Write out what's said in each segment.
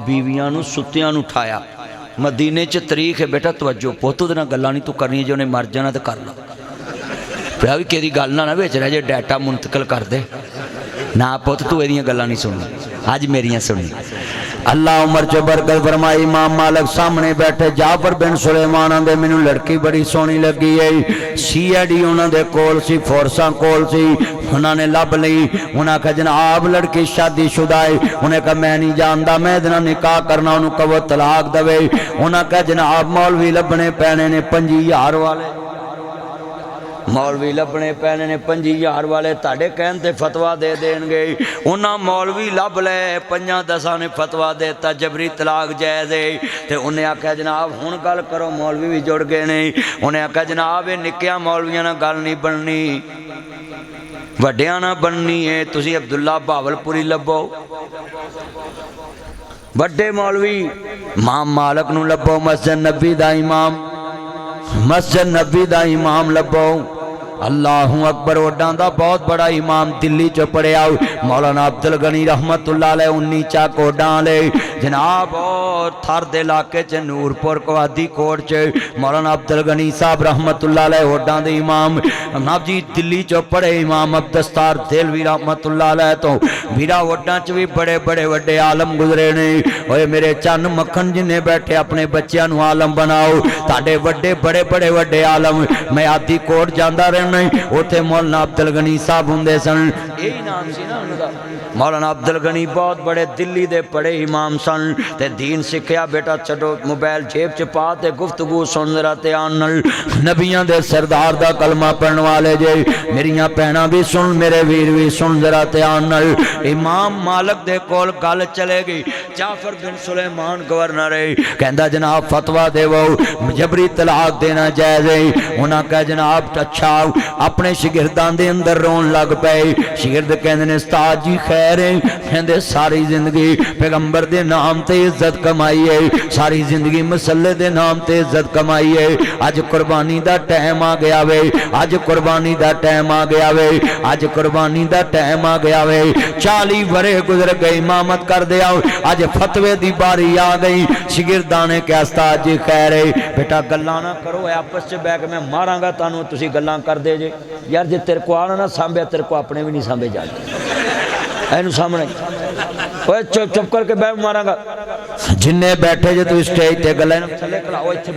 बीवियां नूं सुत्तियां नूं उठाया। मदीने च तरीक है बेटा तवज्जो पुत उहदे नाल गल्लां नहीं तू करनी जे उहने मर जाना तो कर ला पिया भी किसी गल ना विच रह जे डाटा मुंतकिल कर दे ना पुत तू इहदियां गल्लां नहीं सुननी अज मेरियां सुनी। अल्लाह उमर च बरकत फरमाई। इमाम मालिक सामने बैठे जाफर बिन सुलेमान आंदे मैनू लड़की बड़ी सोहनी लगी है। CID उन्होंने कोल सी फोर्सा कोल सी उन्होंने लभ लई। उन्हें आखिया जनाब लड़की शादीशुदा है। उन्हें कहा मैं नहीं जानता मैं इहदे नाल निकाह करना उन्होंने कहो तलाक दवे। उन्हें आखिया जनाब मौलवी लभने पैने ने 50,000 वाले मौलवी लभने पैने ने 50,000 वाले ताड़े कहन ते फतवा दे देंगे। उन्हें मौलवी लभ ले 5-10 ने फतवा देता जबरी तलाक जायज़ है। तो उन्हें आख्या जनाब हुण गल करो मौलवी भी जुड़ गए ने। उन्हें आख्या जनाब ये निक्कियां मौलवियां नाल गल नहीं बननी वड्डियां नाल बननी है। तुसीं अब्दुल्ला भावलपुरी लभो वड्डे मौलवी इमाम मालिक नूं लभो मस्जिद नबी दा इमाम मस्जिद नबी दा इमाम लभो। अल्लाहु अकबर ओडां दा बहुत बड़ा इमाम दिल्ली च पढ़िया मौलाना अब्दुल गनी रहमतुल्लाह अलैह 19 चा कोडां ले जनाब और थर दे इलाके च नूरपुर कवादी कोट च मौलाना अब्दुल गनी साहब रहमतुल्लाह अलैह ओडां दे इमाम नाब जी दिल्ली च पढ़े इमाम अब्दस्तार देलवी रहमतुल्लाह अलैह तो वीरा ओडां च भी बड़े बड़े वड्डे आलम गुजरे ने। ओए मेरे चन मक्खन जिन्ने बैठे अपने बच्चों नूं आलम बनाओ ताडे वड्डे बड़े बड़े वड्डे आलम मैं आदि कोट जांदा रहना उथे मौलाना अब्दुल गनी साहब हुंदे सन यही नाम सी ना उनका। मौलाना अब्दुल गनी बहुत बड़े दिल्ली दे पढ़े इमाम सन ते दीन सिक्ख्या बेटा छड्डो मोबाइल जेब च पा ते गुफ्तगू सुन जरा ध्यान नाल नबियां दे सरदार दा कलमा पढ़न वाले जे मेरियां भैणां भी सुन मेरे वीर भी सुन जरा ध्यान नाल। इमाम मालिक दे कोल गल चलेगी जाफर बिन सुलेमान गवर्नर है कहंदा जनाब फतवा देवो जबरी तलाक देना जायज़ है। उन्हां कहा जनाब अच्छा अपने शिगिर्दां दे अंदर रोन लग पे। शिगिर्द कहंदे ने उस्ताद जी खैर है कहंदे सारी जिंदगी पैगंबर दे नाम ते इज्जत कमाई है सारी जिंदगी मसले दे नाम ते इज्जत कमाई है अज कुर्बानी दा टाइम आ गया वे अज कुर्बानी दा टाइम आ गया वे अज कुर्बानी दा टाइम आ गया वे 40 वरे गुजर गए इमामत कर दे आओ अज फतवे दी बारी आ गई। शिगिर्दां ने कहा उस्ताद जी खैर है बेटा गल्लां ना करो आपस च बैठ के मैं मारांगा तुहानू तुसीं गल्लां कर दे जे यार जे तेरे को आना ना सांभे तेरे को अपने भी नहीं सांभे जाते एनू सामने ओए चुप चुप करके बैठ मारांगा जिन्ने बैठे जे तू स्टेज ते गल्लां थले खलाओ इत्थे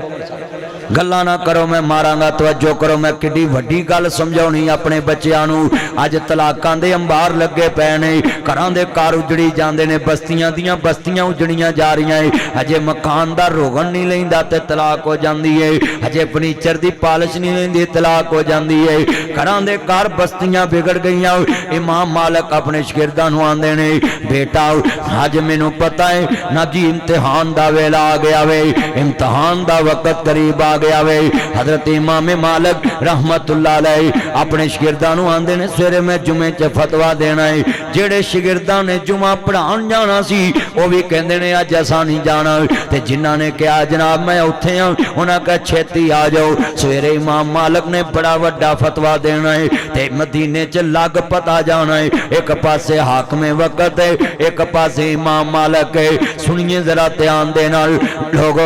गल्लां ना करो मैं मारांगा तवज्जो करो मैं किड्डी वड्डी गल समझाउणी अपने बच्चियां नू। अज तलाकां दे अंबार लगे पे ने घरां दे घर उजड़ी जांदे ने बस्तियां दियां बस्तियां उजड़ियां जा रहीआं है अजे मकान दा रोगन नहीं लैंदा ते तलाक हो जांदी है अजे फर्नीचर दी पालिश नहीं लैंदी तलाक हो जांदी है घरां दे घर बस्तियां बिगड़ गईयां। इमाम मालिक अपने शिगिर्दां नू आंदे ने बेटा अज मैनू पता है ना जी इम्तिहान दा वेला आ गया वे इम्तिहान दा वक्त करीब आ गया वे। हजरत इमाम मालिक रहमतुल्लाह अलैह अपने शिगिर्दां नू आंदे ने सवेरे मैं जुमे च फतवा देना है जेड़े शिगिर्दां ने जुमा पढ़ाउण जाना सी वो भी कहंदे ने अज असां नहीं जाना ते जिन्हां ने कहा जनाब मैं उत्थे हां उन्हां कहा छेती आ जाओ। सवेरे इमाम मालिक ने बड़ा वड्डा फतवा देना है ते मदीने च लग पता जाना है एक पासे हाकमे वक्त है एक पासे इमाम मालिक है। सुनिए जरा ध्यान दे नाल लोगो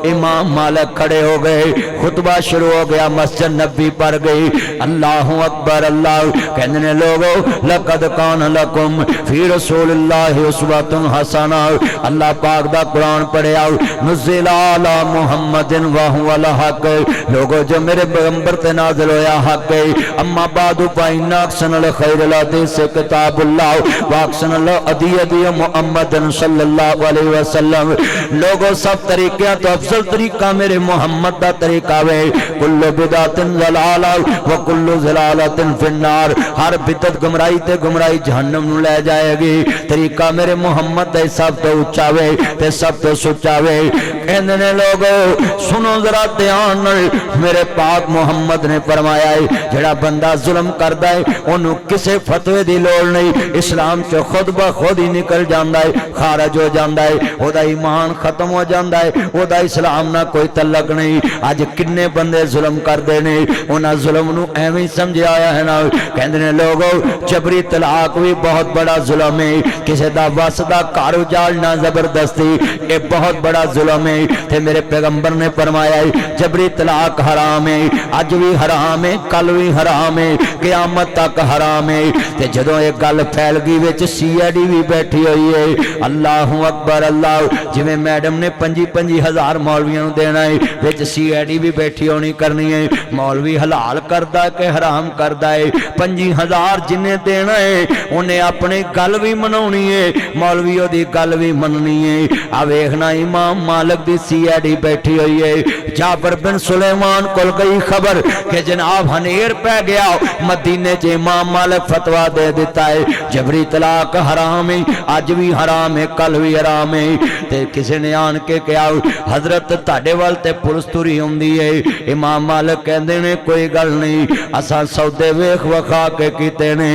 इमाम मालिक खड़े हो गए खुतबा शुरू हो गया मस्जिद नबी पर गई अल्लाहु अकबर अल्लाह कहने ने लोगो लक़द कान लकुम फी रसूलिल्लाहि उस्वतुन हसना अल्लाह पाक दा कुरान पढ़िया नुज़िला अला मुहम्मदिन व हुवल हक लोगो जो मेरे पैगंबर ते नाज़िल होया हक है। अम्मा बादु फाइन्ना अहसनल खैरिल हदीस किताबुल्लाह व अहसनल हदी हदी मुहम्मदन सल्लल्लाहु अलैहि वसल्लम। लोगो सब तरीके तो अफजल तरीका मेरे मोहम्मद दा तरीका वे कुल्लु बिदातिन ज़लाला व कुल्लु ज़लालतिन फिन्नार हर बिदत गुमराही ते गुमराही जहन्नम नू ले जाएगी। तरीका मेरे मोहम्मद दा सब तो उच्चा वे ते सब तो सुच्चा वे। कहंदे ने लोगो सुनो जरा ध्यान नाल मेरे पाक मोहम्मद ने फरमाया है जेड़ा बंदा जुल्म करदा है ओनू किसे फतवे दी लोड़ नहीं इस्लाम इस्लाम चो खुद ब खुद ही निकल जाता है, खारज हो जाता है, वह ईमान खत्म हो जाता है, वह इस्लाम ना कोई तलक नहीं। अज किन्ने बंदे जुल्म करते हैं, उन्होंने जुल्म नूं एवें ही समझाया है ना। कहते हैं लोगों जबरी तलाक भी बहुत बड़ा जुल्म है, किसी का वस का घर उजाड़ना जबरदस्ती ये बहुत बड़ा जुल्म है। ते मेरे पैगंबर ने फरमाया है जबरी तलाक हराम है, अज भी हराम है, कल भी हराम है, क़यामत तक हराम है। ते जदों ये गल फैल गई विच CID भी बैठी हुई है। अल्लाहु अकबर अल्लाह, जिवें मैडम ने 25-25 हज़ार मौलवियों नूं देना है, विच CID भी बैठी होनी करनी है। मौलवी हलाल करदा है कि हराम करदा है, 25,000 जिन्हें देना है उन्हें अपनी गल भी मनाउणी है, मौलवी ओदी गल भी मननी है। आ वेखना इमाम मालिक दी CID बैठी हुई है। जाफर बिन सुलेमान कोल गई खबर कि जनाब हनेर पै गया, मदीने च इमाम मालिक फतवा दे दिता है जबरी तलाक हराम है, अज भी हराम है, कल भी हराम है। ते किसी ने आन के कहा हजरत तुहाडे वल ते पुलिस तुरी आउंदी है। इमाम मालिक कहंदे ने कोई गल नहीं, असां सौदे वेख वखा के कीते ने।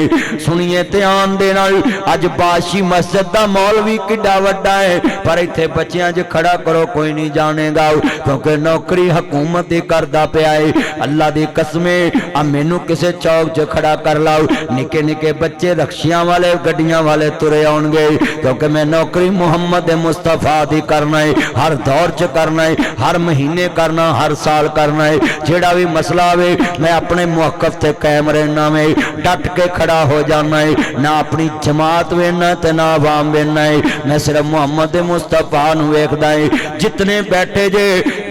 सुनिए ध्यान दे नाल, अज बादशी मस्जिद दा मौलवी किड्डा वड्डा है, पर इत्थे बच्चियां च खड़ा करो कोई नहीं जानेगा, क्योंकि नौकरी हुकूमत ही करदा पिया है। अल्लाह दी कसमे आ मैनू किसे चौक च खड़ा कर लाओ, निके निके बच्चे रक्शियां वाले गड्डियां वाले तुरे आउणगे, क्योंकि मैं नौकरी मुहम्मद मुस्तफा दी करना है, हर दौर च करना है, हर महीने करना, हर साल करना है। जेड़ा भी मसला आवे मैं अपने मुवक्कफ ते कायम रहना में, डट के खड़ा हो जाना है, ना अपनी जमात वेना ते ना आवाम वेना है, मैं सिर्फ मुहम्मद मुस्तफा नूं वेखदा है। जितने बैठे जे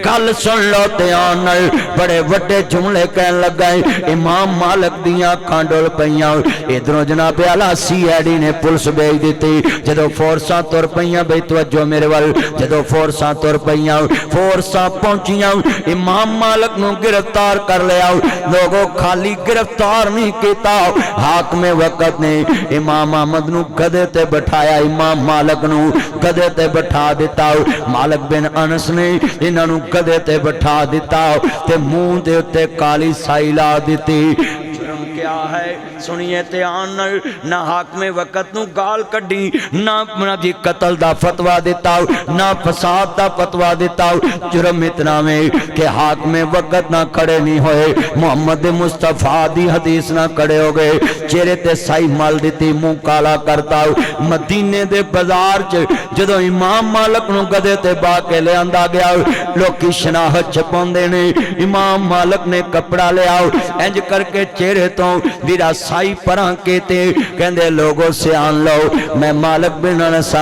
गल सुन लो ध्यान नाल, बड़े वड्डे जुमले कहन लगा है। इमाम मालिक दियां अखां डुल पईयां, इधरों जनाब आला CID ने पुलिस भेज दी। जदों फोर्सां तुर पईयां, बई तवज्जो मेरे वल, जदों फोर्सां तुर पईयां, फोर्सां पहुंचियां, इमाम मालिक नूं गिरफ्तार कर लिया। लोगों खाली गिरफ्तार नहीं किया, हाकमे वक्त ने इमाम अहमद नूं गधे ते बिठाया, इमाम मालिक नूं गधे ते बिठा दिता। मालिक बिन अनस ने इन्हां नूं गधे ते बिठा दिता ते मुंह दे उत्ते काली साई ला दिती। जुर्म क्या है सुनिए ध्यान नाल, ना हाकमे वक्त नूं गाल कड्डी, ना जी कतल दा फतवा दिता, ना फसाद दा फतवा दिता। जुर्म इतना में कि हाकमे वक्त ना खड़े नहीं होए, मुहम्मद मुस्तफा दी हदीस ना खड़े हो गए, चेहरे ते साई मल दी, मुंह काला करता। मदीने दे बाजार च जदों इमाम मालिक नूं गधे ते बा के लियांदा गया, लोकी शनाहत छपाउंदे ने। इमाम मालिक ने कपड़ा लिया, इंज करके चेहरे तो वीरा साई परां के ते कहंदे लोगों सियान लो, मैं मालिक बिन अनस,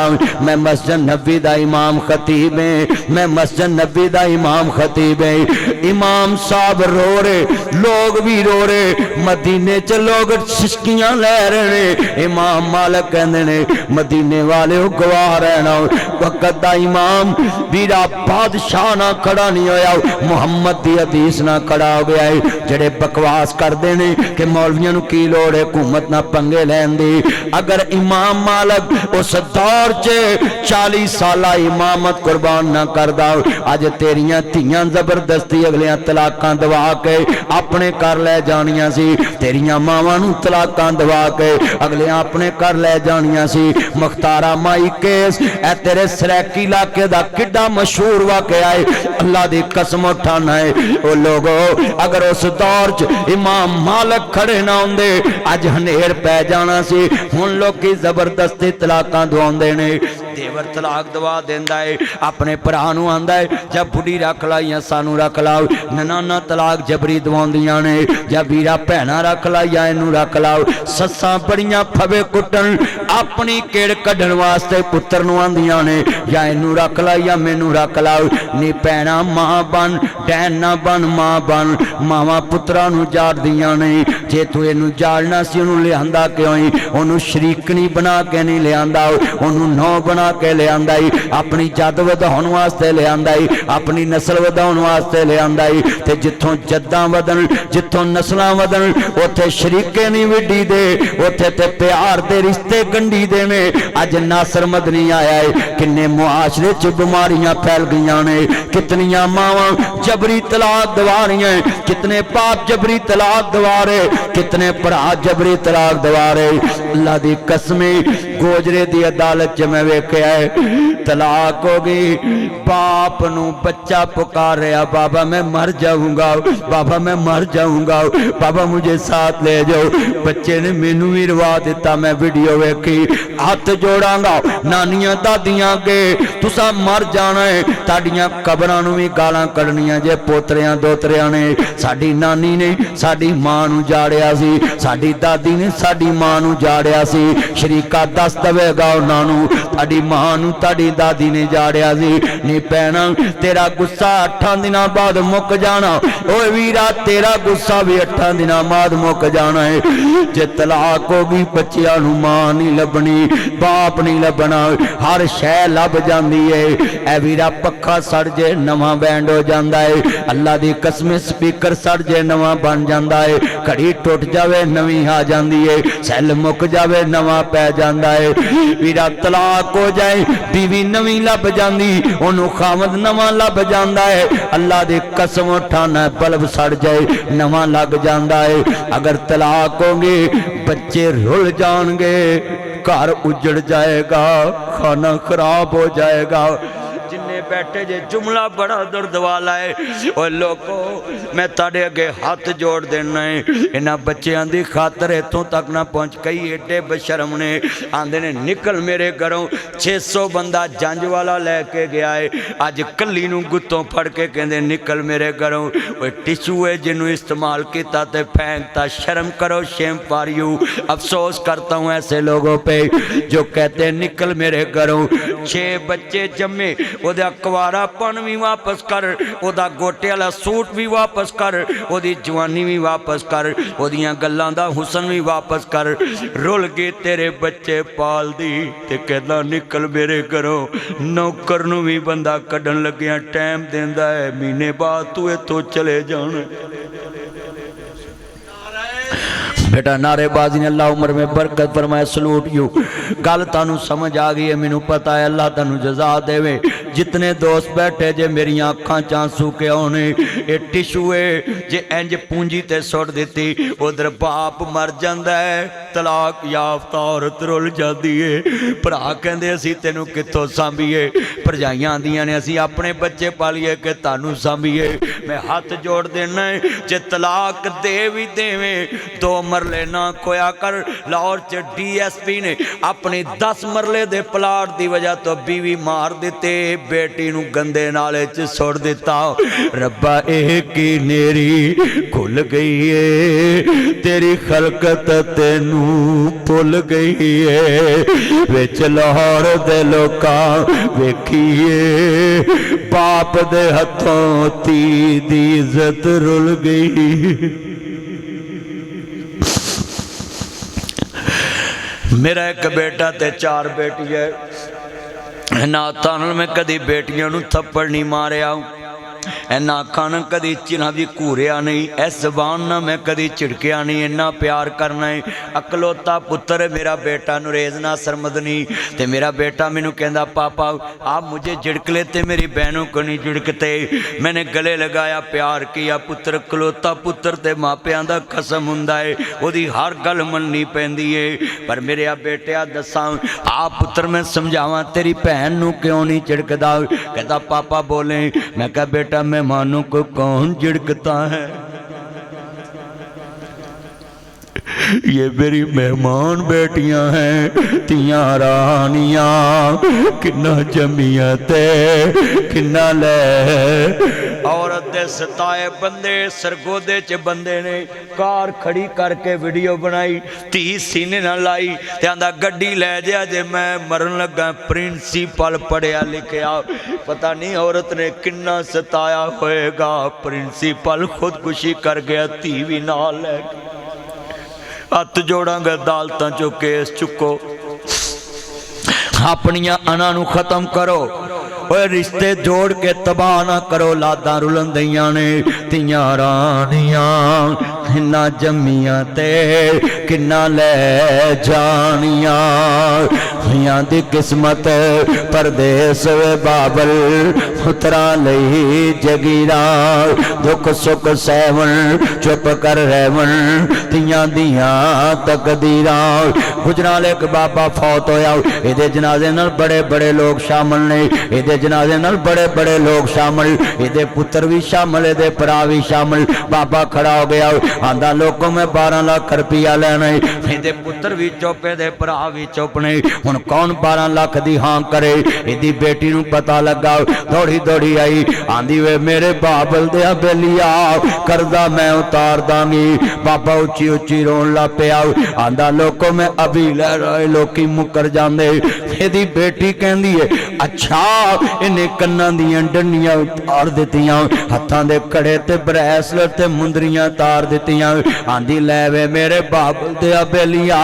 मैं मस्जिद नबी दा इमाम खतीब है, मैं मस्जिद नबी दा इमाम खतीब है। इमाम साहब रो रहे, लोग भी रो रहे, मदीने च लोग सिसकियां ले रहे ने। इमाम मालिक कहंदे ने मदीने वाले गवाह रहना, वक्त दा इमाम वीरा बादशाह ना खड़ा नहीं होया, मुहम्मद दी हदीस ना खड़ा हो गया है। जेड़े बकवास करते ने कि मौलवियों नूं की लोड़ है हुकूमत ना पंगे लैन दी। अगर इमाम मालिक उस दौर च 40 साला इमामत कुर्बान ना करदा, अज तेरियां धीयां जबरदस्ती अगलियां तलाकां दवा के अपने घर लै जानियां सी, तेरियां मावां नूं तलाकां दवा के अगलियां अपने घर लै जानियां सी। मुख्तारा माई केस ए तेरे सराकी इलाके दा किड्डा मशहूर वाकया है, अल्लाह दी कसम उठाना है। ओ लोगो अगर उस दौर च इमाम मालिक खड़े ना होंदे, अज हनेर पै जाना सी। हुण लोकी जबरदस्ती तलाकां दवाउंदे ने, देवर तलाक दवा देंदा है, अपने भरा नूं आंदा है जा बुढ़ी रख ला या सानू रख लाओ। ननाना तलाक जबरी दवाउंदियां ने, जा वीरा भैणा रख ला या इनू रख लाओ। सस्सां बड़ियां फवे कुटन अपनी केड़ कढण वास्ते पुत्तर नूं आंदियां ने, या इनू रख ला या मैनू रख लाओ। नी भैणा मां बन, डैन ना बन मां बन। मावां पुत्रा नूं जाड़दियां ने, जे तू इनू जाड़ना सी उन्हूं लिआंदा क्यों? उन्हूं शरीकनी बना के नहीं लिआंदा, उन्हूं नौ बना बना के ले आंदा ही, अपनी जद वधाउण वास्ते ले आंदा ही, अपनी नस्ल वधाउण वास्ते ले आंदा ही। ते जिथों जद्दां वधन, जिथों नस्लां वधन, उत्थे शरीके नहीं विड्डी दे, उत्थे ते प्यार दे रिश्ते गंढी दे ने। अज नासर मदनी आया है, किन्ने मुआशरे च बीमारियां फैल गईयां ने, कितनियां मावां जबरी तलाक दवा रही हैं, कितने बाप जबरी तलाक दवा रहे, कितने भरा जबरी तलाक दवा रहे। अल्लाह दी कसमें गोजरे दी अदालत च मैं वेख्या है, तलाक हो गई, बाप नू बच्चा पुकार रहा, बाबा मैं मर जाऊंगा, बाबा मैं मर जाऊंगा, बाबा मुझे साथ ले जाओ। बच्चे ने मैनू भी रवा दिता, मैं वीडियो वेखी, हाथ जोड़ांगा नानियां दादियां अगे, तुसा मर जाना है, ताड़ियां कबरां नू भी गालां कढ़नियां जे पोतरियां दोतरियां ने। साडी नानी ने साडी मां नू जाड़िया सी, साडी दादी ने साडी मां नू जाड़िया सी, शरीका दस दवेगा उन्हां नू, ताडी मां नू ताडी दादी ने जाड़िया सी। नी भैणा तेरा गुस्सा 8 दिनां बाद मुक जाना, ओए वीरा तेरा गुस्सा भी 8 दिनां बाद मुक जाना है। जे तलाक हो गई बच्चियां नू मां नहीं लभनी, बाप नहीं लभना, हर शै लभ जांदी है। ऐ वीरा पक्खा सड़ जे नवां बैंड हो जांदा है, अल्लाह दी कसम स्पीकर सड़ जे नवां बन जांदा है, घड़ी टुट जावे नवीं आ जांदी है, सैल मुक जावे नवां पै जांदा है। वीरा तलाक हो जाए बीवी नवीं लभ जांदी, ओनू खामद नवां लभ जांदा है, अल्लाह दी कसम उठाना बल्ब सड़ जाए नवां लग जांदा है। अगर तलाक होंगे बच्चे रुल जाएंगे, घर उजड़ जाएगा, खाना खराब हो जाएगा। जिन्ने बैठे जे जुमला बड़ा दर्द वाला है, और लोगों मैं ताड़े अगे हाथ जोड़ देना है, इन्हां बच्चों की खातर इतों तक ना पहुँच, कई एडे बशर्म ने आंदे ने निकल मेरे घरों, 600 बंदा जंज वाला लैके गया है, अज कली नूं गुत्तों फड़ के कहते निकल मेरे घरों। टिशू है जिन्हों इस्तेमाल किया तो फेंकता, शर्म करो, शेम फॉर यू। अफसोस करता हूँ ऐसे लोगों पे जो कहते निकल मेरे घरों। 6 बच्चे जम्मे, ओदा कुवारापन भी वापस कर, ओदा गोटे वाला सूट भी वापस कर, ओदी जवानी भी वापस कर, ओदियां गल्लां दा हुसन भी वापस कर। रुल गए तेरे बच्चे पाल दी ते कहदा निकल मेरे घरों। नौकर नूं भी बंदा कड्ढन लग्या टाइम देंदा है, महीने बाद तू इत्थों चले जाना। बेटा नारेबाजी ने अल्लाह उम्र में बरकत फरमाए, सलूट यू। गल तानू समझ आ गई है, मैनू पता है, अल्लाह तानू जजा देवे। जितने दोस्त बैठे जे मेरिया अखां च आंसू के आने, ये टिशू है जे इंज पूंजी ते सुट दिती, उधर बाप मर जांदा है, तलाक याफ्ता औरत रुल जाती है। भरा कहंदे असीं तैनू कित्थों सांभीए, भरजाइयां आंदियां ने असीं अपने बच्चे पालीए कि तानू सांभीए। मैं हाथ जोड़ देना है, जे तलाक दे भी देवें 2 मरले ना खोया कर। लाहौर च DSP ने अपनी 10 मरले दे प्लाट की वजह तो बीवी मार दिते, बेटी नू गंदे नाले च सुट दिता। रब्बा एह की नेरी खुल गई है, तेरी खलकत तेनू भुल गई है। विच लाहौर दे लोकां वेखीए, बाप दे हथों धी दी इज्जत रुल गई। मेरा एक बेटा ते 4 बेटी है। नाता मैं कदी बेटियों नू थप्पड़ नहीं मारिया, इन्ना अखां कदी चिन्ह भी घूरिया नहीं, इस जबान ना मैं कदी झिड़किया नहीं। इन्ना प्यार करना है। अकलौता पुत्र मेरा बेटा नरेज नासर मदनी, ते मेरा बेटा मैनू कहता पापा आप मुझे झिड़क लेते, मेरी बहनों को नहीं झिड़कते। मैंने गले लगाया, प्यार किया। पुत्र अकलौता पुत्र ते मापियां दा कसम हुंदा है, ओदी हर गल मननी पैंदी है। पर मेरे बेटिया दसा आप पुत्र मैं समझावा तेरी भैन नू क्यों नहीं झिड़कदा? कहता पापा बोले। मैं कहा बेटा मेहमानों को कौन झिड़कता है? ये मेरी मेहमान बेटियां हैं, तियां रानियां, किन्ना जमीयते किन्ना ले। औरत दे सताए बंदे सरगोदे च बंदे ने कार खड़ी करके वीडियो बनाई, धी सीने ना लाई ते आंदा गड्डी लै जा जे मैं मरन लगा। प्रिंसीपल पढ़िया लिखिया, पता नहीं औरत ने किन्ना सताया होएगा। प्रिंसीपल खुदकुशी कर गया, धी भी नाल लै गया। हथ जोड़ांगा, अदालतां चो केस चुको। अपनियां अना नू खत्म करो, ओए रिश्ते जोड़ के तबाह ना करो। लादा रुलन दियां ने तियां रानियां किन्ना जम्मियां ते किन्ना ले जानियां। हियां दी किस्मत परदेस वे बाबल पुत्रा लई जगीरा। दुख सुख सहवन चुप कर रहवन तियां दियां तकदीरा। गुजराल एक बाबा फौत होया, इहदे जनाजे नाल बड़े बड़े लोग शामिल ने, इहदे जनाजे नाल बड़े बड़े लोग शामिल, इहदे पुत्र भी शामिल, इहदे भरा भी शामिल। बाबा खड़ा हो गया, आंदा लोगों में 12 लाख रुपया लेना है। इहदे पुत्र भी चुप, इहदे भरा भी चुप ने। हुण कौन 12 लाख दी हां करे? इहदी बेटी नूं पता लगा, दौड़ी दौड़ी आई, आंदी वे मेरे बाबल दिया बेलिया करदा मैं उतार दांगी। बाबा उच्ची उच्ची रोन लग पिया, आंदा लोगों में अभी ले रहे लोकी मुकर जांदे। इहदी बेटी कहंदी है अच्छा इन्हें कन्नां दियां डंडियां उतार दित्तियां, हत्थां दे कड़े ते ब्रेसलेट ते मुंदरियां तार दित्तियां। आंदी लै वे मेरे बाबल दिया बेलिया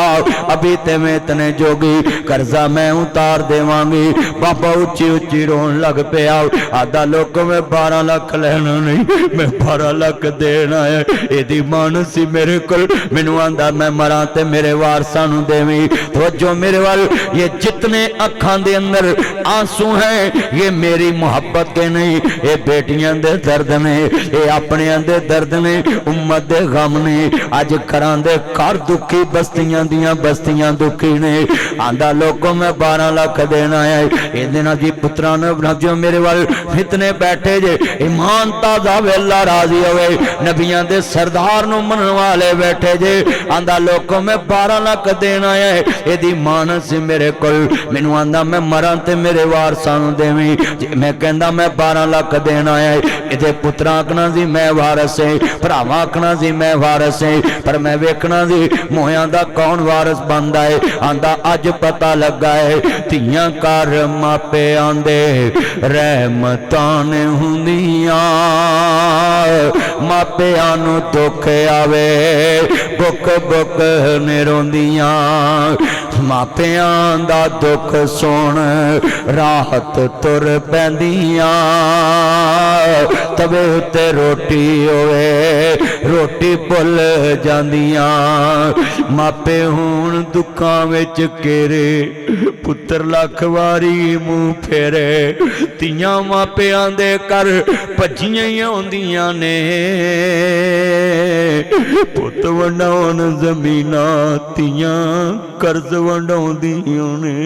अभी ते मैं इतने जोगी कर्जा मैं उतार देवांगी। बाबा उच्ची उच्ची रोन लग पिया, आधा लोगों में 12 लाख लेना नहीं, मैं 12 लाख देना है। एदी मन सी मेरे कोल, मैनू आंदा मैं मरा ते मेरे वारसां नू देवी। तो जो मेरे वाल ये जितने अखां दे अंदर आंसू हैं ये मेरी मोहब्बत के नहीं, ये बेटियां दे दर्द ने, ये अपने दे दर्द ने, उम्मत दे गम ने। अज घरां दे घर दुखी, बस्तियां दियां बस्तियां दुखी ने। आंदा लोगों में 12 लाख देना है। ये दिन जी पुत्रा ने जो मेरे वाल इतने बैठे जे ईमान ताजा वेला राजी होवे, नबियां दे सरदार नू मनन वाले बैठे जे। आंदा लोगों में 12 लाख देना है। यदि मान सी मेरे कोल, मैनू आंदा मैं मरा ते मेरे वारसां नू देवी। मैं कहंदा मैं 12 लाख देना है। इहदे पुत्रा आखना सी मैं वारस है, भरावां आखना सी मैं वारस है, पर मैं वेखना सी मोहियां दा कौन वारस बनदा है। आंदा अज पता लगा है धीआं घर मापे आंदे रहमतां ने हुंदियां, मापिआं नू दुख आवे बुक बुक ने रोंदियां। मापिआं दा दुख सुन राहत तुर पैंदियां, तवे उत्ते रोटी होवे रोटी भुल जांदियां। मापे हुण दुखां विच घेरे पुत्र लख वारी मुंह फेरे, तियां मापिआं दे घर भज्जियां ही आउंदियां ने। पुत वंडाउण जमीनां तियां कर्ज वंडाउंदियां ने।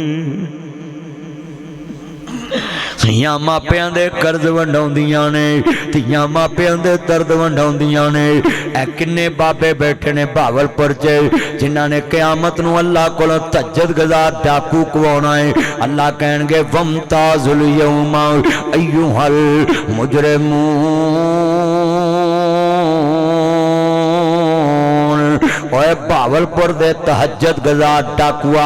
ਧੀਆਂ ਮਾਪਿਆਂ ਦੇ ਕਰਜ਼ ਵੰਡਾਉਂਦੀਆਂ ਨੇ, ਧੀਆਂ ਮਾਪਿਆਂ ਦੇ ਦਰਦ ਵੰਡਾਉਂਦੀਆਂ ਨੇ। ਇਹ ਕਿੰਨੇ ਬਾਬੇ ਬੈਠੇ ਨੇ ਭਾਵਲਪੁਰ 'ਚ ਜਿਨ੍ਹਾਂ ਨੇ ਕਿਆਮਤ ਨੂੰ ਅੱਲਾ ਕੋਲੋਂ ਤਹੱਜਦ ਗੁਜ਼ਾਰ ਡਾਕੂ ਕਵਾਉਣਾ ਹੈ। ਅੱਲਾ ਕਹਿਣਗੇ ਵਮਤਾਜ਼ੁਲ ਯੌਮਾ ਅਯੁਹਲ ਮੁਜਰਿਮੂਨ। ओए भावलपुर दे तहज्जुद गुजार डाकुआ,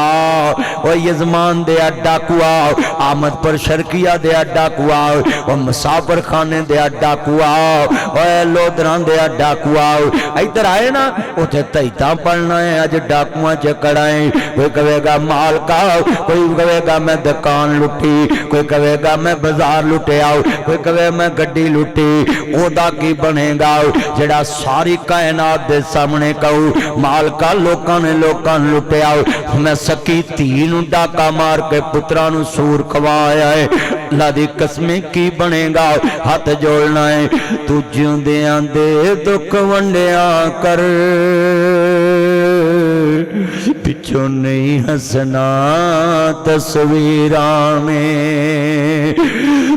ओ यजमान दे डाकुआ, आमदपुर शर्किया दे डाकुआ, ओ मुसाफिर खाने दे डाकुआ, ओए लोधरां दे डाकुआ। इधर आए ना उथे तैता पढ़ना है, अज डाकुआ च कड़ाए। कोई कहेगा माल का, कोई कहेगा मैं दुकान लुटी, कोई कहेगा मैं बाजार लुटिया, कोई कहे मैं गड्डी लुटी। ओदा की बनेगा जेड़ा सारी कायनात दे सामने कहू मालका लोकां ने लुटिया। मैं सकी धी नूं डाका मार के पुत्रा नूं सूर खवाया है। अल्लाह दी कसमें की बनेगा, हथ जोड़ना है। तू जिउंदियां दे दुख वंडिया कर, पिछों नहीं हसना तस्वीरां में।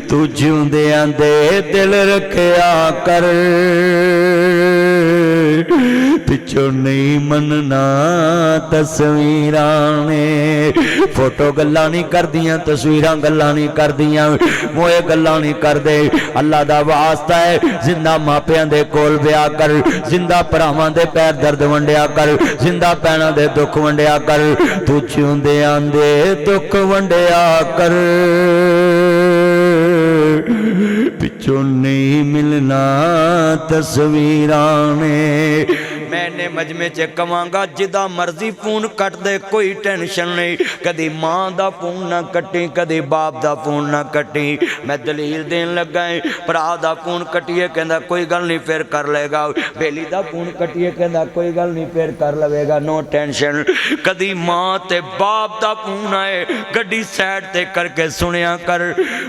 तू जिउंदियां दे दिल रखिया कर, पिछों नहीं मनना तस्वीरां ने। फोटो गल्लां नहीं करदियां, तस्वीरां गल्लां नहीं करदियां, मोए गल्लां नहीं करदे। अल्लाह दा वास्ता है जिंदा मापियां दे कोल ब्याह कर, जिंदा भरावां दे पैर दर्द वंडिया कर, जिंदा भैणां दे दुख वंडिया कर। तू जिउंदियां दे दुख वंडिया कर, पिछों नहीं मिलना तस्वीरां ने। मैं इन्ने मजमे च कवांगा जिदा मर्जी फोन कट दे कोई टेंशन नहीं, कदी मां दा फोन ना कटी कदी बाप दा फोन ना कटी। मैं दलील देन लगा भरा दा फोन कटिए कहंदा कोई गल नहीं फिर कर लेगा, बेली दा फोन कटिए कहंदा कोई गल नहीं फिर कर लवेगा, नो टेंशन। कदी मां ते बाप दा फोन आए गड्डी साइड ते करके सुनिया कर,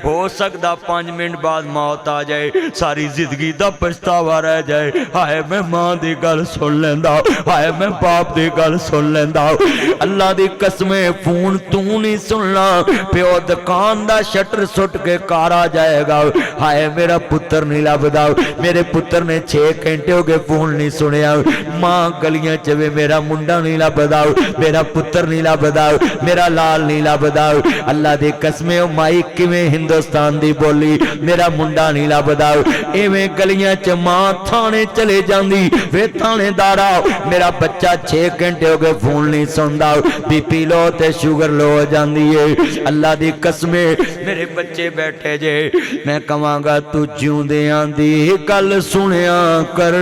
हो सकदा 5 मिनट बाद मौत आ जाए, सारी जिंदगी दा पछतावा रह जाए। हाय मैं मां दी गल सुन लेंदा, हाय मैं बाप दी गल सुन लेंदा। अल्लाह दी कसमें फोन तू नहीं सुनना, प्यो दुकान दा शटर सुट के कार आ जाएगा। हाय मेरा पुत्र नहीं लभदा, मेरे पुत्र ने 6 घंटे हो गए फोन नहीं सुनिया। मां गलियां च वे मेरा मुंडा नहीं लभदा, मेरा पुत्र नहीं लभदा, मेरा लाल नहीं लभदा। अल्लाह दी कसमें माई किवें हिंदुस्तान दी बोली मेरा मुंडा नहीं लभदा। इवें गलियां च मां थाने चले जांदी, वे थानेदारा मेरा बच्चा 6 घंटे हो गए फोन नहीं सुनदा, बीपी लो ते शुगर लो हो जाती है। अल्लाह दी कसमें मेरे बच्चे बैठे जे, मैं कवांगा तू जिउंदियां दी गल सुनिया कर,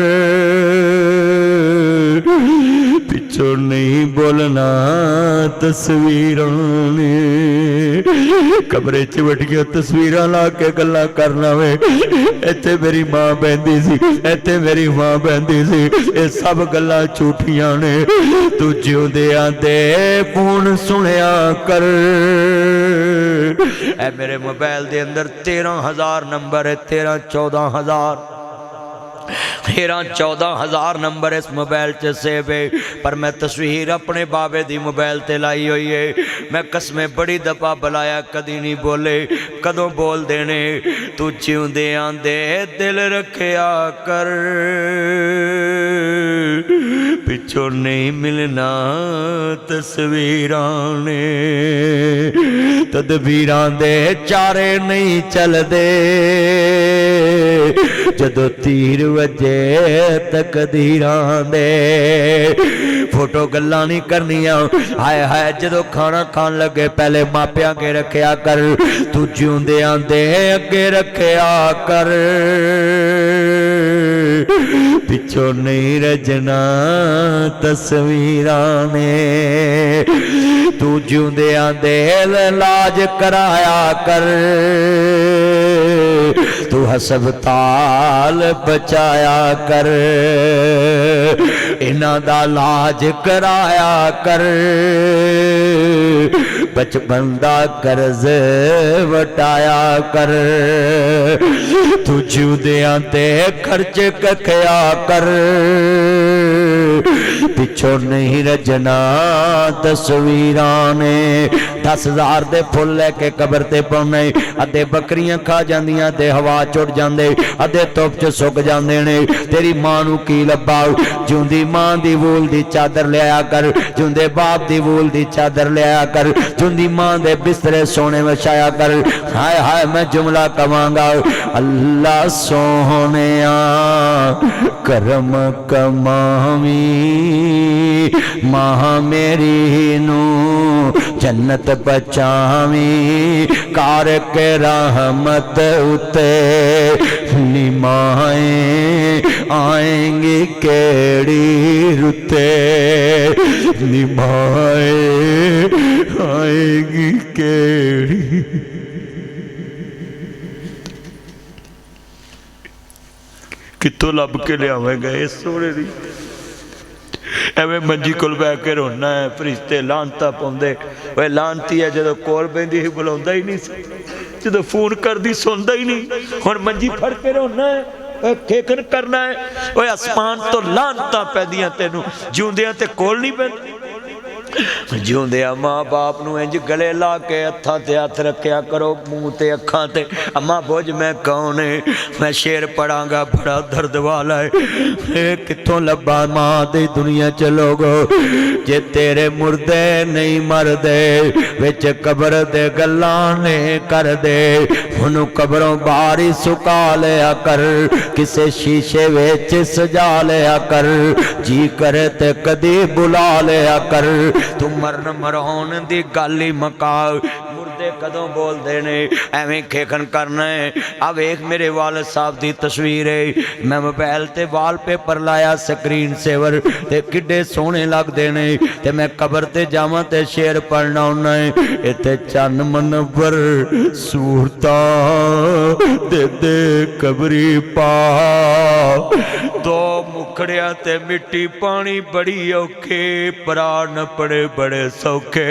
पिछों नहीं बोलना तस्वीरां ने, कमरे च बैठिया तस्वीरां ला के गल्लां करना वे। इत्थे मेरी मां बहंदी सी, इत्थे मेरी मां बहंदी सी, ये सब गल्लां झूठियां ने। तू जिउंदियां दे फोन सुनिया कर। ए मेरे मोबाइल दे अंदर 13,000 नंबर है, 13-14,000 नंबर इस मोबाइल च सेव है, पर मैं तस्वीर अपने बाबे दी मोबाइल ते लाई हुई है। मैं कसमें बड़ी दफा बुलाया कदी नहीं बोले, कदों बोल देने। तू जिउंदियां दे दिल रखिया कर, पिछों नहीं मिलना तस्वीरां ने, तदबीरां दे चारे नहीं चलदे, जदों तीर वजे तकदीरां दे। फोटो गल्लां नहीं करनियां, हाय हाय जदों खाना खान लगे पहले मापियां के रखिया कर, तू जिउंदियां दे अगे रखिया कर, पिछों नहीं रजना तस्वीरां ने। तू जिउंदियां दे इलाज कराया कर, तू हस्पताल बचाया कर, इन्हां दा इलाज कराया कर, बचपन दा कर्ज वटाया कर। तू जिउंदियां ते खर्च कखिया कर, पिछों नहीं रजना तस्वीरां ने। 10,000 दे फुल लैके कबर ते पाउने, अद्धे बकरियां खा जांदियां ते हवा चुड़ जांदे, अद्धे धुप च सुक जांदे ने। तेरी मां नू की लब्भा? जिउंदी मां दी वूल दी चादर लिया कर, जिउंदे बाप दी वूल दी चादर लिया कर, जिउंदी मां दे बिस्तरे सोने वछाया कर। हाय हाय मैं जुमला कवांगा, अल्लाह सोहणिया करम कमावी, मां मेरी नू जन्नत बचावी, कार के रहमत उते निमाए आएंगी केड़ी रुते, निमाए आएगी केड़ी। कितों लब के लियावेगा इस सोने दी? एवं मंजी कोल बह के रोना है, फरिश्ते लानता पाउंदे। वे लानती है जदों कोल बहिंदी ही बुलाउंदा ही नहीं, जदों फोन करदी सुनदा ही नहीं। हुण मंजी फड़ के रोना है, खेकन करना है। ओए आसमान तो लानता पैंदियां तैनूं, जिउंदियां ते कोल नहीं पैंदी। जिउंदियां मां बाप नूं इंज गले ला के हत्थां ते हत्थ रखिया करो, मूँह ते अखां ते। अम्मा बुझ मैं कौन है? मैं शेर पढ़ांगा बड़ा दर्द वाला है। कित्थों लब्भा मां दी दुनिया च लोगो, जे तेरे मुर्दे नहीं मरदे, विच कबर दे गल्लां ने कर दे। उन्हों कबरों बाहर ही सुका लिया कर, किसे शीशे विच सजा लिया कर, जी करे ते कदी बुला लिया कर। तू मरन मराउन दी गल ही मका, बोलते कदों बोलते ने एवें खेखन करना है। आ वेख मेरे वाल साहब की तस्वीर है, मैं मोबाइल ते वालपेपर लाया स्क्रीन सेवर ते किड्डे सोहने लगते ने। ते मैं कबर ते जावां ते शेर पढ़ना हुन्ना है, इत्थे चन मनवर सूरता दे दे कबरी पा, दो मुखड़िया ते मिट्टी पानी बड़ी औखे, परा नपने बड़े सौखे,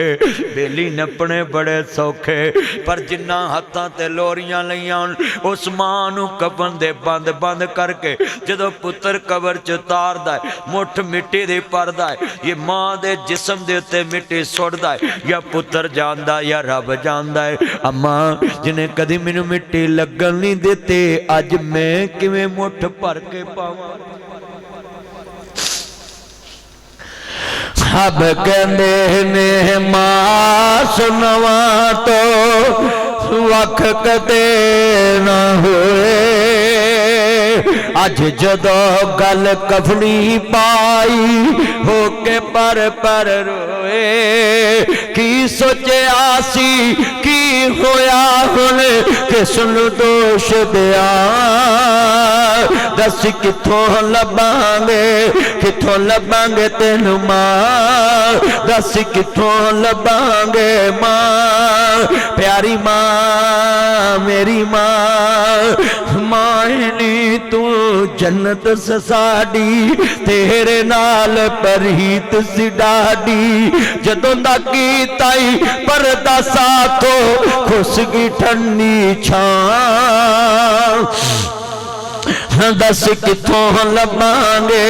बेली नपने बड़े सौखे। पर जिन्ना हत्थां ते लोरियां लईयां उस मां नूं कफन दे बंद बंद करके जदों पुत्र कबर च उतारदा है, मुठ मिट्टी दी भरदा है, ये मां दे जिस्म दे उत्ते मिट्टी सुटदा है, या पुत्र जानदा या रब जानदा है। अम्मा जिन्हें कदी मैनूं मिट्टी लगन नहीं दित्ती, अज मैं किवें मुठ भर के पावां। अब कहते ने मां सुनवा तो वख कदे न होए, अज जदों गल कफनी पाई होके पर रोए। की सोचिया सी की होया हुण किसनूं दोष दिया, दस किथों लभांगे तेनू मां, दस किथों लभांगे मां, प्यारी मां मेरी मां, मायनी तू जन्नत साडी, तेरे नाल परहीत सी डाडी, जदों दा कीता परदा साथो खुसगी ठंडी छां, दस किथों लभांगे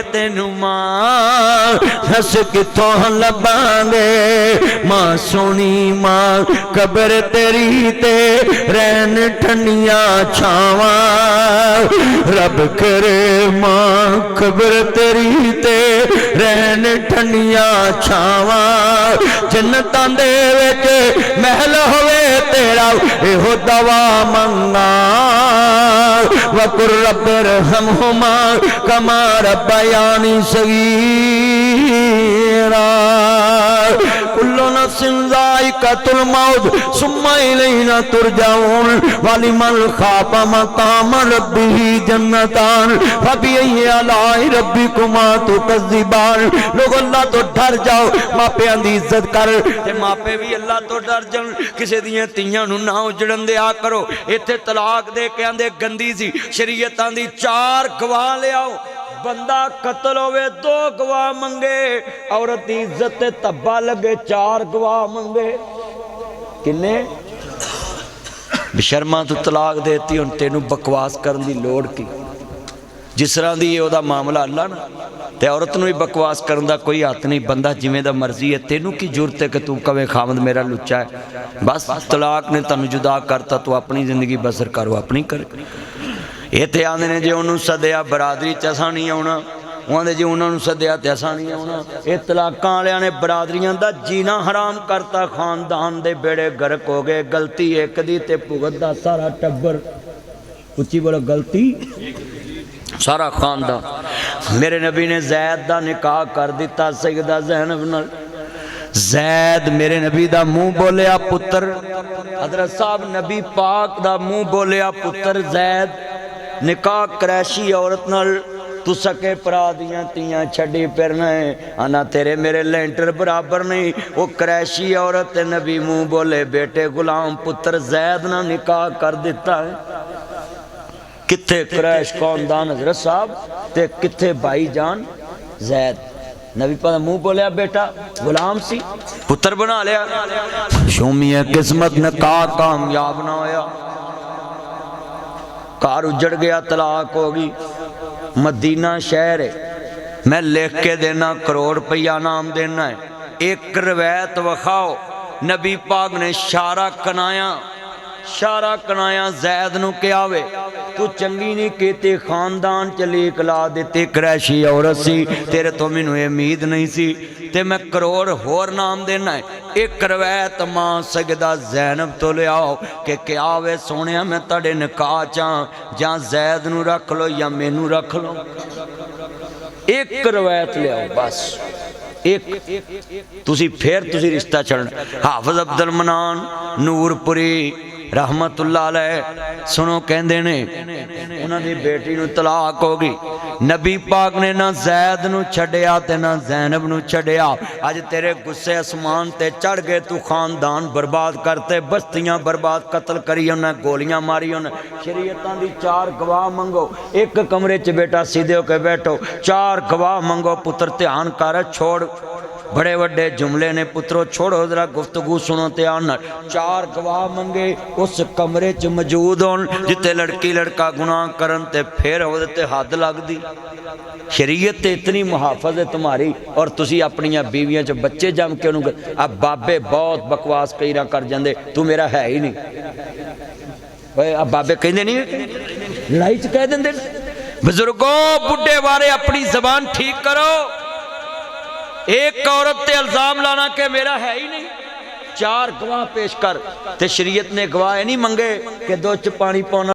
तेनू मां, दस किथों लभांगे मां सोनी मां, कबर तेरी ते रैन ठंडिया छावां, रब करे मां कबर तेरी ते रैन ठंडिया छावां, जन्नतां दे विच महल होवे तेरा एहो दवा मंगा, वकुर रब्बिर हमहुमा कमा रब्बयानी सगीरा, कुल्लु नफ्सिन ज़ाइक़तुल मौत सुम्मा इलैना तुरजाऊन, वलिमन खाफ़ा मक़ाम रब्बिही जन्नतान फ़बिअय्यि आलाइ रब्बिकुमा तुकज़्ज़िबान। लोग अल्लाह तो डर जाओ, मापियां दी इज्जत कर ते मापे भी अल्लाह तो डर जान, किसी दियां धीआं नूं ना उजड़न दिया करो। इत्थे तलाक दे के आंदे गंदी सी शरीयतां दी, चार गवाह लियाओ, बंदा कतल होवे दो गवाह मंगे, औरत की इज्जत ते धब्बा लगे चार गवाह मंगे, किन्ने बेशर्मा तू तलाक देती, हुण तेनू बकवास करन दी लोड़ की, जिस तरह दी ओहदा मामला अल्लाह ना, ते औरत नूं भी बकवास करन दा कोई हथ नहीं, बंदा जिवें दा मर्जी है, तेनू की जरूरत है कि तू कवे खामद मेरा लुच्चा है। बस तलाक ने तैनूं जुदा करता, तू अपनी जिंदगी बसर करो अपनी कर। इत्थे आंदे ने जे उन्होंने सद्या बरादरी च असां नहीं आउणा, उन्होंने जे उन्होंने सद्या ते असां नहीं आउणा। ये तलाकां वालियां ने बरादरियां दा जीना हराम करता, खानदान दे बेड़े गर्क हो गए। गलती एक दी ते भुगतदा सारा टब्बर, उच्ची बोलो गलती सारा खानदान। मेरे नबी ने जैद दा निकाह कर दिता सैयदा ज़ैनब नाल। जैद मेरे नबी दा मुंह बोलिया पुत्र, हजरत साहब नबी पाक दा मुंह बोलिया पुत्र जैद, निकाह क्रैशी औरत नाल, तू सके भरा दियां तियां छड़ी फिरना है, आना तेरे मेरे लेंटर बराबर नहीं। वो क्रैशी औरत नबी मुंह बोले बेटे गुलाम पुत्र जैद ना निकाह कर दिता है। किथे क्रैश खानदान हजरत साहब ते किथे भाई जान जैद। नबी पाक मुंह बोलिया बेटा गुलाम सी पुत्र बना लिया। शूमिया किस्मत निकाह कामयाब ना होया, घर उजड़ गया, तलाक हो गई। मदीना शहर है, मैं लिख के देना करोड़ रुपया नाम देना है, एक रवायत वखाओ नबी पाक ने शारा कनाया जैद नूं क्या वे तू चंगी नहीं कीती, खानदान च लीक ला दिती, क्रैशी औरत सी, तेरे तो मैनू उम्मीद नहीं सी, ते मैं करोड़ होर नाम देना है। एक रवायत मां सैयदा ज़ैनब तो लियाओ कि क्या वे सोने मैं तुहाडे निकाह चा जां जैद नूं रख लो या मैनू रख लो। एक रवायत लियाओ बस, एक तुसी फिर तुसी रिश्ता छड़ना। हाफिज अब्दुल मनान नूरपुरी रहमतुल्लाह अलैह सुनो कहंदे ने उन्हां दी बेटी नूं तलाक हो गई, नबी पाक ने ना जैद नूं छड्डिया ते ना ज़ैनब नूं छड्डिया। अज तेरे गुस्से आसमान ते चढ़ गए, तू खानदान बर्बाद करते, बस्तियां बर्बाद कतल करी उन्हें, गोलियां मारी उन्हें। शरीयतां दी 4 गवाह मंगो, एक कमरे च बेटा सीधे होके बैठो, 4 गवाह मंगो। पुत्र ध्यान कर, छोड़ बड़े वड्डे जुमले ने पुत्रो, छोड़ो जरा गुफ्तगू सुनो ध्यान। 4 गवाह मंगे, उस कमरे च मौजूद होन जिते लड़की लड़का गुनाह करन ते फिर ओहदे हद लगदी। शरीयत ते इतनी मुहाफज है तुम्हारी, और तुसी अपनियां बीवियां च बच्चे जम के उन्होंने। अब बाबे बहुत बकवास कई ना कर जाते, तू मेरा है ही नहीं। अब बाबे कहते नहीं, लड़ाई च कह देंगे। बुजुर्गो बुढ़े बारे अपनी जबान ठीक करो। एक औरत ते इल्जाम लाना कि मेरा है ही नहीं, 4 गवाह पेश कर। ते शरीयत ने गवाह नहीं मंगे कि 2 च पानी पाना